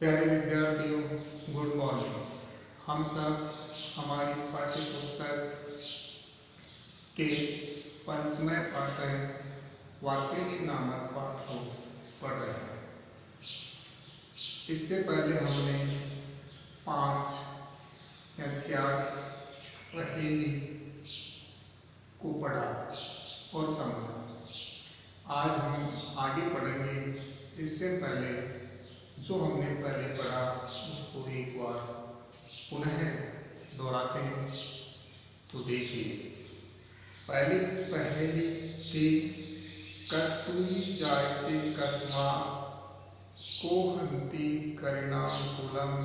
प्यारे विद्यार्थियों, good morning. हम सब हमारी पाठ्य पुस्तक के पंचमय पाठ है वाक्य नामक पाठ को पढ़ रहे हैं। इससे पहले हमने 5 या 4 पहेली को पढ़ा और समझा। आज हम आगे पढ़ेंगे। इससे पहले जो हमने पहले पढ़ा उसको एक बार पुनः दोहराते हैं। तो देखिए, पहली पहेली थी कस्तूरी जायते कस्मा को हंति करिणाकुलम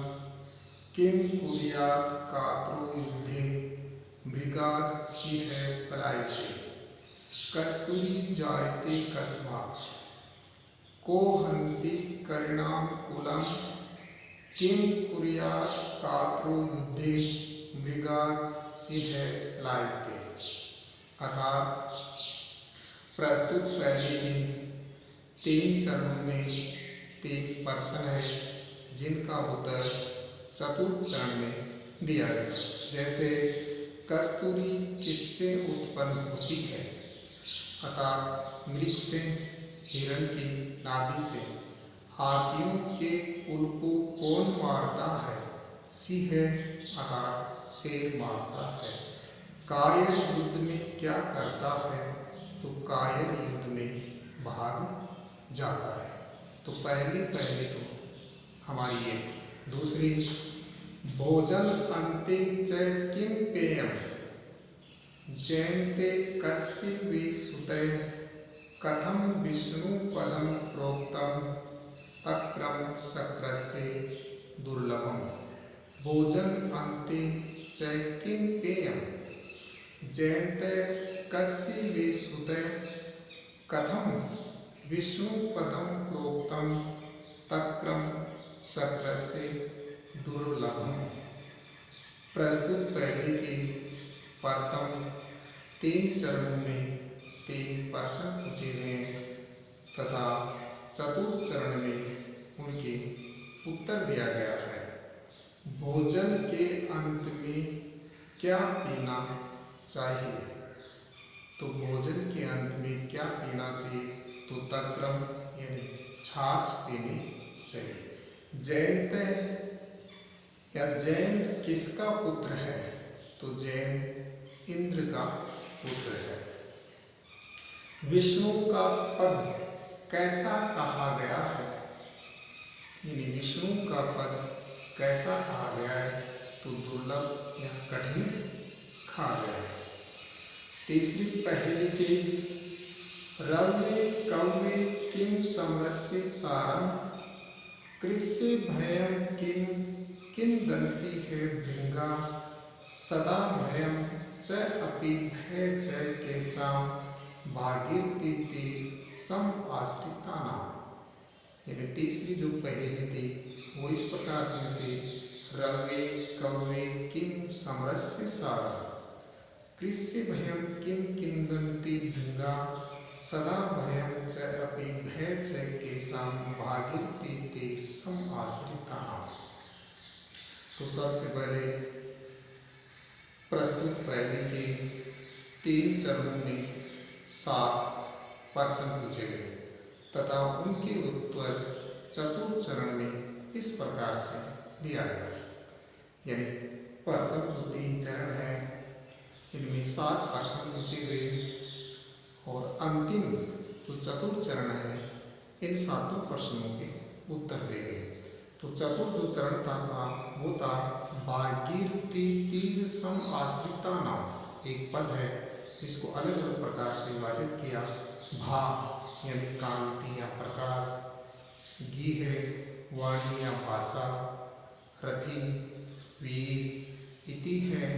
किम कुर्यात् कात्रो युद्धे मृगात् सिंह पलायते। कस्तूरी जायते कस्मा को हंति करिणाकुलम किम कुर्यात् कात्रो युद्धे मृगात् सिंह पलायते। अर्थात प्रस्तुत पहले के 3 चरणों में 3 प्रश्न है जिनका उत्तर चतुर्थ चरण में दिया गया। जैसे कस्तूरी किससे उत्पन्न होती है? अर्थात मृग से, हिरण की नाभि से। हाथियों के कुल को कौन मारता है? सिंह अर्थात शेर मारता है। कायर युद्ध में क्या करता है? तो कायर युद्ध में भाग जाता है। तो पहली तो हमारी ये। दूसरी, भोजन अन्ते च किम पेयम जयन्ते कस्य विसुते कथम विष्णु पदम प्रोक्तम तक्रम शक्रस्य दुर्लभम। भोजन अन्ते च किम पेयम जयन्ते कस्य विसुते कथम विष्णु पदम प्रोक्तम तक्रम शक्रस्य दुर्लभम। प्रस्तुत पहले के प्रथम 3 चरणों में 3 प्रश्न पूछे गए तथा चतुर्थ चरण में उनके उत्तर दिया गया है। भोजन के अंत में क्या पीना चाहिए? तो भोजन के अंत में क्या पीना चाहिए? तो तक्रम यानी छाछ पीनी चाहिए। जयंत या जैन किसका पुत्र है? तो जैन इंद्र का पुत्र है। विष्णु का पद कैसा कहा गया है? यानी विष्णु का पद कैसा कहा गया है? तो दुर्लभ या कठिन कहा गया है। तीसरी पहेली थी रव्ये कव्ये किम समरस्य सारम कृष्य भयम किंदन्ति है भृंगा सदा भयम च अपि भय च केशाम भागीरथी सम आस्तिकानाम। यानी तीसरी जो पहेली थी वो इस प्रकार की थी रव्ये कव्ये किम समरस्य सारम कृष्य भयम किम किंदन्ति भृंगा सदा भयम च अपि भय च केशाम भागीरथी सम आश्रितानाम। तो सबसे पहले प्रस्तुत पहले के 3 चरणों में 7 प्रश्न पूछे गए तथा उनके उत्तर चतुर्थ चरण में इस प्रकार से दिया गया। यानी प्रथम जो 3 चरण है इनमें 7 प्रश्न पूछे गए और अंतिम जो चतुर्थ चरण है इन 7 प्रश्नों के उत्तर दिए गए। तो चतुर्थ जो चरण था वो था भागीरथी तीर सम आश्रिता नाम। एक पद है इसको अलग अलग प्रकार से विभाजित किया। भा यानी कांति या प्रकाश, गी है वाणी या भाषा, रथी वीर, इति है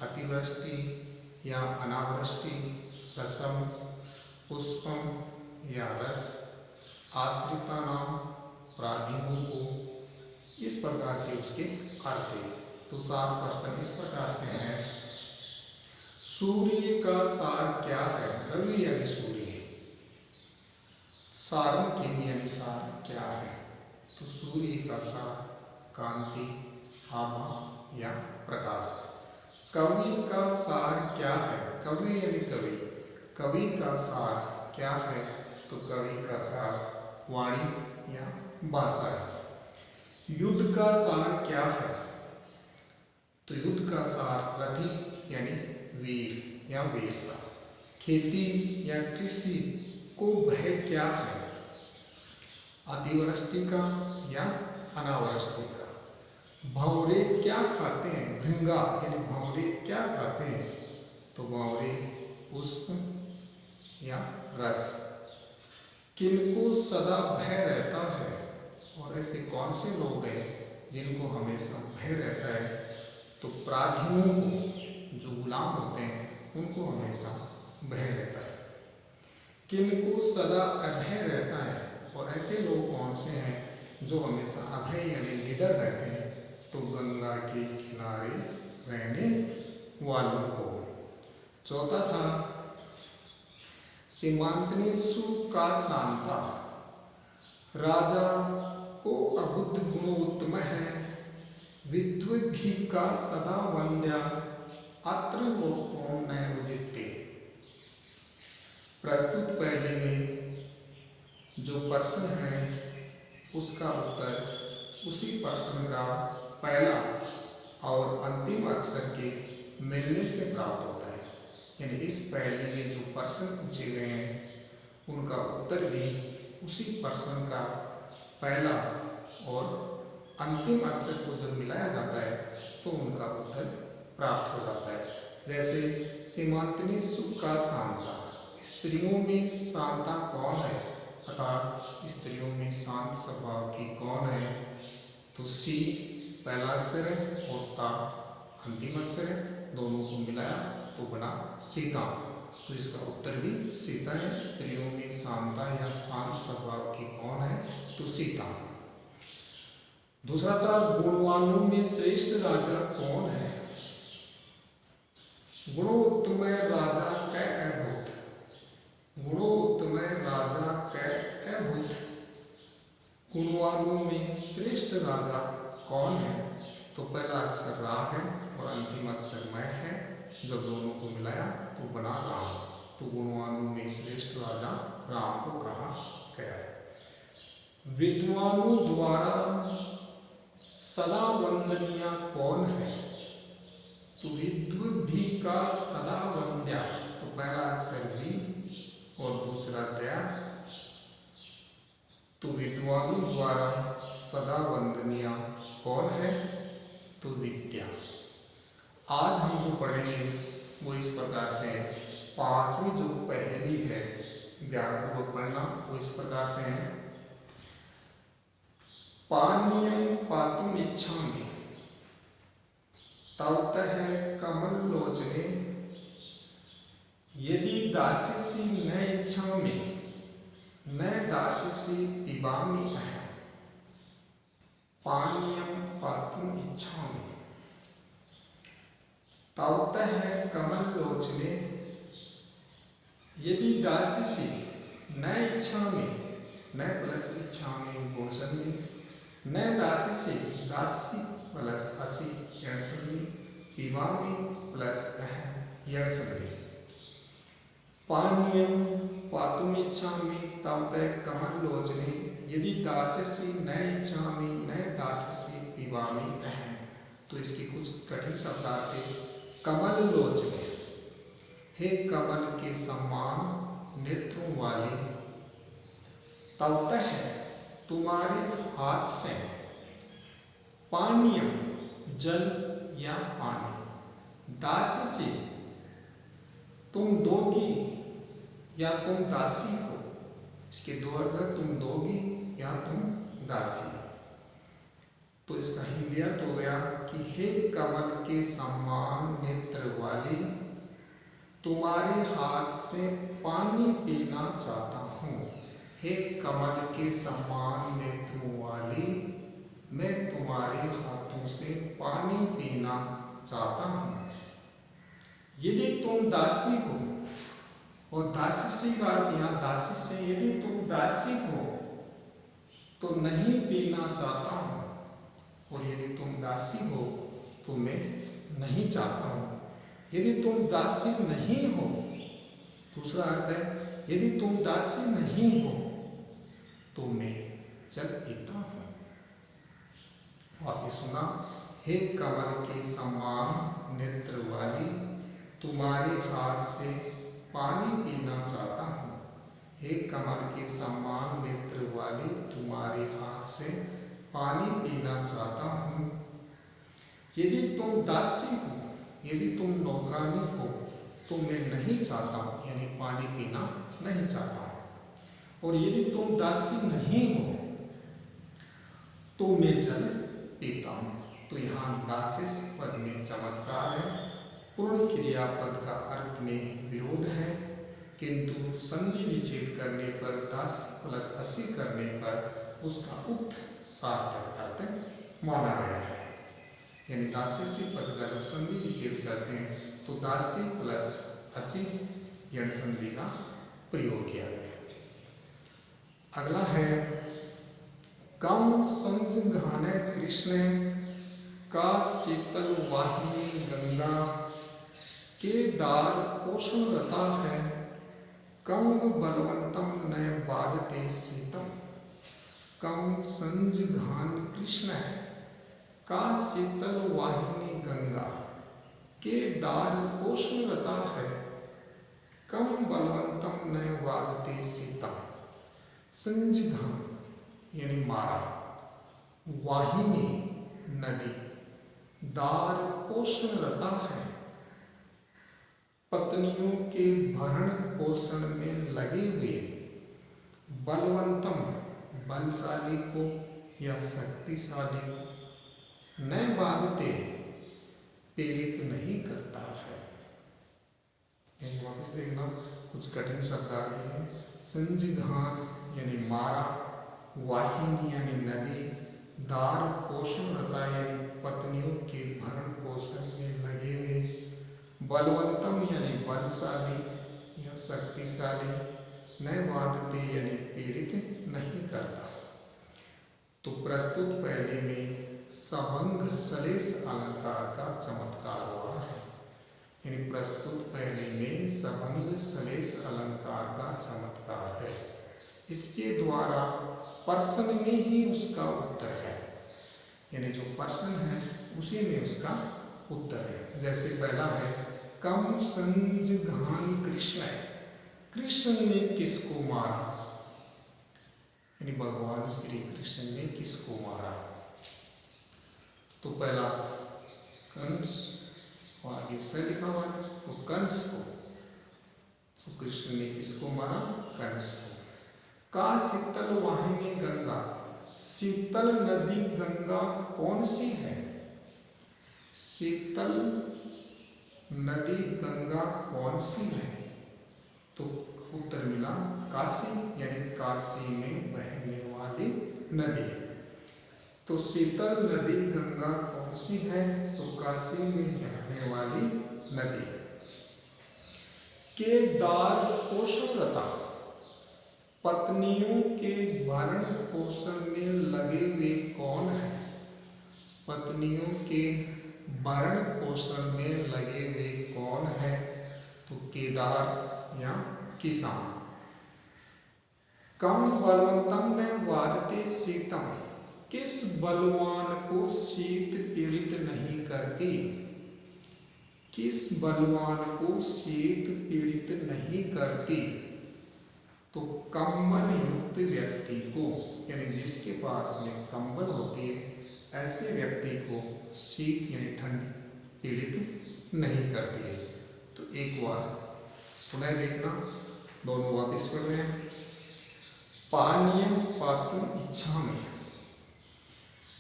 अतिवृष्टि या अनावृष्टि, रसम पुष्पम या रस, आश्रिता नाम प्राधिमों को। इस प्रकार के उसके अर्थ है। तो 7 प्रश्न इस प्रकार से हैं। सूर्य का सार क्या है? रवि यानी सूर्य। सारम के नियमानुसार क्या है? तो सूर्य का सार कांति, आभा या प्रकाश। कवि का सार क्या है? कवि यानी कवि, कवि का सार क्या है? तो कवि का सार वाणी या भाषा है। युद्ध का सार क्या है? तो युद्ध का सार रथी यानी वीर या वीरता। खेती या कृषि को भय क्या है? अतिवृष्टि का या अनावृष्टि का। भंवरे क्या खाते हैं? भृंगा यानी भंवरे क्या खाते हैं? तो भंवरे पुष्प या रस। किनको सदा भय रहता है? और ऐसे कौन से लोग हैं जिनको हमेशा भय रहता है? तो प्राधीनों को, जो गुलाम होते हैं उनको हमेशा भय रहता है। किनको सदा अभय रहता है? और ऐसे लोग कौन से हैं जो हमेशा अभय यानी निडर रहते हैं? तो गंगा के किनारे रहने वालों को। चौथा था सीमांतनेषु का शांता। राजा को अबुद्ध गुणोत्तम है, विद्वद्भी का सदा वंद्या, अत्र लोको न उदिते। प्रस्तुत पहले में जो प्रश्न है उसका उत्तर उसी प्रश्न का पहला और अंतिम अक्षर के मिलने से प्राप्त होता है। यानी इस पहले में जो प्रश्न पूछे गए हैं उनका उत्तर भी उसी प्रश्न का पहला और अंतिम अक्षर को जब मिलाया जाता है तो उनका उत्तर प्राप्त हो जाता है। जैसे सीमांतनेषु का शांता, स्त्रियों में शांता कौन है? अर्थात स्त्रियों में शांत स्वभाव की कौन है? तो सी पहला अक्षर है और ता अंतिम अक्षर है, दोनों को मिलाया तो बना सीता। तो इसका उत्तर भी सीता है। स्त्रियों में शांता या शांत स्वभाव की कौन है? तो सीता। दूसरा था गुणवानों में श्रेष्ठ राजा कौन है? गुणोत्तम राजा कै अभूत। गुणोत्तम राजा कै अभूत। गुणवानों में श्रेष्ठ राजा कौन है? तो पहला अक्षर रा है और अंतिम अक्षर मैं है, जब दोनों को मिलाया तो बना राम। तो गुणवानों में श्रेष्ठ राजा राम को कहा गया है। विद्वानों द्वारा सदा वंदनीय कौन है? तो विद्वद्भी का सदा वंद्या। तो पहला अक्षर भी और दूसरा दया। तो विद्वानों द्वारा सदा वंदनीय कौन है? तो विद्या। आज हम जो पढ़ेंगे वो इस प्रकार से है। पांचवी जो पहेली है व्याकरण पढ़ना वो इस प्रकार से है। पानीयं पातुम इच्छामि, तवतः कमल लोचने, यदि दास्यसि न इच्छामि, न दास्यसि पिबामि अहम्। पानीयं पातुम इच्छामि, तवतः कमल लोचने, यदि दास्यसि न इच्छामि, न प्लस इच्छामि गोसन्नि, न दास्यसि दासी प्लस असि यणसन्नि, पिबामि प्लस अहम् यणसन्नि। पानीयं पातुम इच्छामि तवतः कमल लोचने, यदि दास्यसि न इच्छामि, न दास्यसि पिबामि अहम्। तो इसकी कुछ कठिन शब्द आते। कमल लोचने, हे कमल के समान नेत्रों वाली, तवतः तुम्हारे हाथ से, पानीयम जल या पानी, दास्यसि तुम दोगी या तुम दासी हो। इसके दो अर्थ, तुम दोगी या तुम दासी। तो इसका हिंदी अर्थ हो गया कि हे कमल के समान नेत्र वाली, तुम्हारे हाथ से पानी पीना चाहता हूँ। हे कमल के समान नेत्रों वाली, मैं तुम्हारे हाथों से पानी पीना चाहता हूँ। यदि तुम दासी हो, और दासी से का अर्थ यहाँ दासी से, यदि तुम दासी हो तो नहीं पीना चाहता हूँ, और यदि तुम दासी हो तो मैं नहीं चाहता हूँ। यदि तुम दासी नहीं हो, दूसरा अर्थ है यदि तुम दासी नहीं हो तो मैं जल पीता हूँ। वाक्य सुना, हे कमल के समान नेत्र वाली, तुम्हारे हाथ से पानी पीना चाहता हूँ। हे कमल के समान नेत्र वाली, तुम्हारे हाथ से पानी पीना चाहता हूँ। यदि तुम दासी हो, यदि तुम नौकरानी हो तो मैं नहीं चाहता हूँ, यानी पानी पीना नहीं चाहता हूँ। और यदि तुम दासी नहीं हो तो मैं जल पीता हूँ। तो यहाँ दासिस पद में चमत्कार है, पूर्ण क्रियापद का अर्थ में विरोध है, किंतु संधि विच्छेद करने पर दासी प्लस असी करने पर उसका उक्त सार्थक अर्थ माना गया है। यानी दासी पद का जब संधि विच्छेद करते हैं तो दासी प्लस असी यण संधि का प्रयोग किया गया है। अगला है कम संजघाने कृष्ण का शीतल वाहिनी गंगा के दार पोषण रता है, कम बलवंतम न बाधते शीतम। कम संजघान कृष्ण का शीतल वाहिनी गंगा के दार पोषण रता है, कम बलवंतम न वाधते शीतम। संजघान यानी मारा, वाहिनी नदी, दार पोषण रता है, पत्नियों के भरण पोषण में लगे हुए, बलवंतम बलशाली को या शक्तिशाली को, न बाधते पीड़ित नहीं करता है। यही वापस देखना, कुछ कठिन शब्द आ गए हैं। संजघान यानी मारा, वाहिनी यानी नदी, दार पोषण रता यानी पत्नियों के भरण पोषण में लगे हुए, बलवंतम यानी बलशाली या शक्तिशाली, न बाधते यानी पीड़ित नहीं करता। तो प्रस्तुत पहले में सभंग सलेस अलंकार का चमत्कार हुआ है, यानी प्रस्तुत पहले में सभंग सलेस अलंकार का चमत्कार है। इसके द्वारा प्रश्न में ही उसका उत्तर है, यानी जो प्रश्न है उसी में उसका उत्तर है। जैसे पहला है कम संजघान कृष्ण, कृष्ण ने किसको मारा, यानी भगवान श्री कृष्ण ने किसको मारा। तो पहला कंस, और आगे से लिखा हुआ है तो कंस को, तो कृष्ण ने किसको मारा, कंस को। का शीतल वाहिनी गंगा, शीतल नदी गंगा कौन सी है, शीतल नदी गंगा कौन सी है, तो उत्तर मिला काशी, यानी काशी में बहने वाली नदी। तो शीतल नदी गंगा कौन सी है, तो काशी में बहने वाली नदी। के दार पोषण रता, पत्नियों के भरण पोषण में लगे हुए कौन है, पत्नियों के भरण पोषण में लगे हुए कौन है, तो केदार या किसान। कम बलवंतम में वाधते शीतम, किस बलवान को शीत पीड़ित नहीं करती, किस बलवान को शीत पीड़ित नहीं करती, तो कंबल युक्त व्यक्ति को, यानी जिसके पास में कंबल होती है ऐसे व्यक्ति को शीत यानी ठंड पीड़ित नहीं करती है। तो एक बार पुनः देखना, दोनों वापिस पढ़ रहे हैं। पानीयम पातुम इच्छा में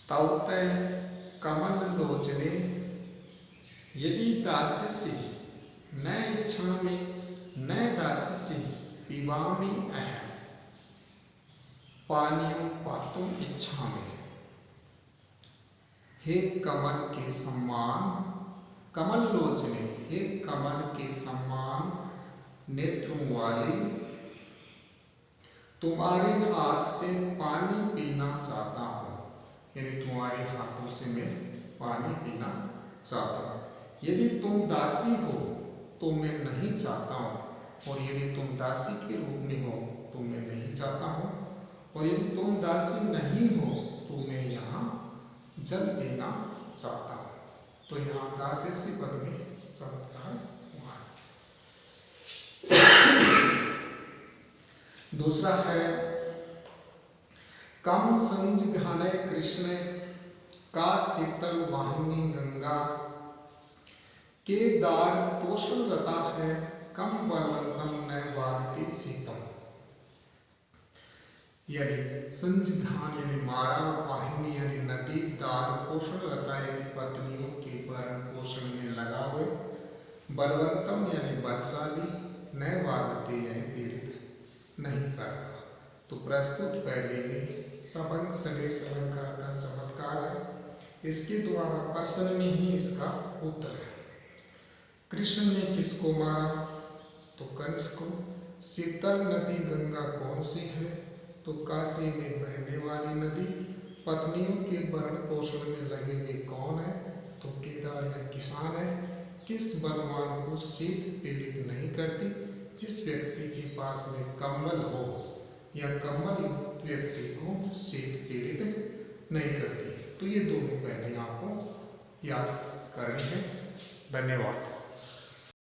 तवतय कमल लोचने, यदि दास्यसि न इच्छा में न दास्यसि पिबामि अहम्। पानीयम पातुम इच्छा में, हे कमल के सम्मान, कमल लोचने, हे कमल के सम्मान नेत्रों वाली, तुम्हारे हाथ से पानी पीना चाहता हूँ, यानी तुम्हारे हाथों से मैं पानी पीना चाहता हूँ। यदि तुम दासी हो तो मैं नहीं चाहता हूँ, और यदि तुम दासी के रूप में हो तो मैं नहीं चाहता हूँ, और यदि तुम दासी नहीं हो तो मैं यहाँ जल पीना चाहता हूँ। तो यहाँ दासी पद में चमत्कार हुआ है। दूसरा है कम संजघाने कृष्ण का शीतल वाहिनी गंगा के दार पोषण रता है, कम बलवंतम न वागति शीतम। यानी संजघान यानी मारा, वाहिनी यानी नदी, दार पोषण रता यानी पत्नियों के भरण पोषण में लगा हुए, बलवंतम यानी बलशाली, न वागति यानी पीड़ित नहीं करता। तो प्रस्तुत पहले में सबंग सदेश अलंकार का चमत्कार है, इसके द्वारा प्रश्न में ही इसका उत्तर है। कृष्ण ने किसको मारा? तो कंस को। शीतल नदी गंगा कौन सी है? तो काशी में बहने वाली नदी। पत्नियों के भरण पोषण में लगे हुए कौन है? तो केदार या किसान है। किस बलवान को शीत पीड़ित नहीं करती? जिस व्यक्ति के पास में कंबल हो या कंबल व्यक्ति को शीत पीड़ित नहीं करती। तो ये दोनों पहले आपको याद करनी है। धन्यवाद।